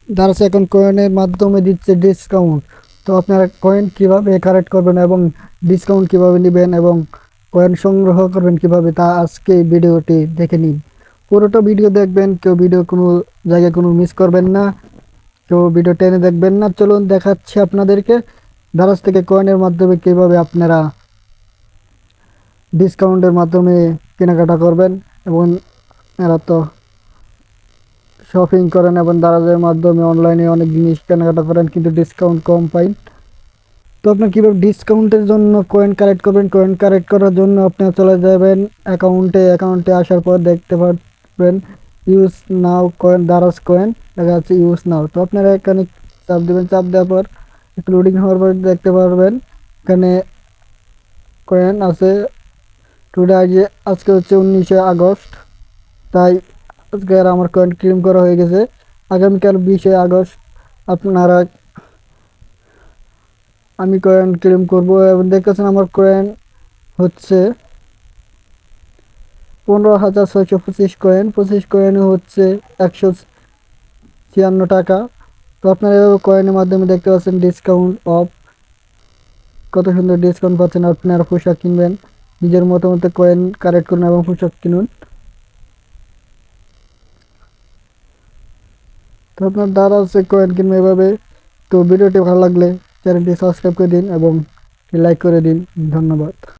দারাজ এখন কয়েনের মাধ্যমে দিচ্ছে ডিসকাউন্ট। তো আপনারা কয়েন কিভাবে কালেক্ট করবেন এবং ডিসকাউন্ট কিভাবে নেবেন এবং কয়েন সংগ্রহ করবেন কিভাবে, তা আজকে এই ভিডিওটি দেখে নিন। পুরোটা ভিডিও দেখবেন, কেউ ভিডিও কোনো জায়গায় কোনো মিস করবেন না, কেউ ভিডিও টেনে দেখবেন না। চলুন দেখাচ্ছি আপনাদেরকে দারাজ থেকে কয়েনের মাধ্যমে কিভাবে আপনারা ডিসকাউন্টের মাধ্যমে কেনাকাটা করবেন। এবং এরা তো শপিং করেন এবং দারাজের মাধ্যমে অনলাইনে অনেক জিনিস কেনাকাটা করেন, কিন্তু ডিসকাউন্ট কম পাই। তো আপনার কীভাবে ডিসকাউন্টের জন্য কয়েন কালেক্ট করবেন, কয়েন কালেক্ট করার জন্য আপনার চলে যাবেন অ্যাকাউন্টে আসার পর দেখতে পারবেন ইউজ নাও কয়েন, দারাজ কয়েন দেখা যাচ্ছে ইউজ নাও। তো আপনারা এখানে চাপ দেবেন, চাপ দেওয়ার পর একটু লোডিং হওয়ার পর দেখতে পারবেন এখানে কয়েন আছে। টুডে আজকে হচ্ছে 19 আগস্ট, তাই আজকে আর আমার কয়েন ক্লেম করা হয়ে গেছে। আগামীকাল 20 আগস্ট আপনারা আমি কয়েন ক্লেম করব এবং দেখতেছেন আমার কয়েন হচ্ছে 15,625 কয়েন। 25 কয়েনে হচ্ছে 156 টাকা। তো আপনারা এভাবে কয়েনের মাধ্যমে দেখতে পাচ্ছেন ডিসকাউন্ট অফ, কত সুন্দর ডিসকাউন্ট পাচ্ছেন। আপনারা পোশাক কিনবেন, নিজের মতো মতো কয়েন কালেক্ট করুন এবং পোশাক কিনুন। তো আপনার দ্বারা আছে কয়েন কিনবে এভাবে। তো ভিডিওটি ভালো লাগলে চ্যানেলটি সাবস্ক্রাইব করে দিন এবং লাইক করে দিন। ধন্যবাদ।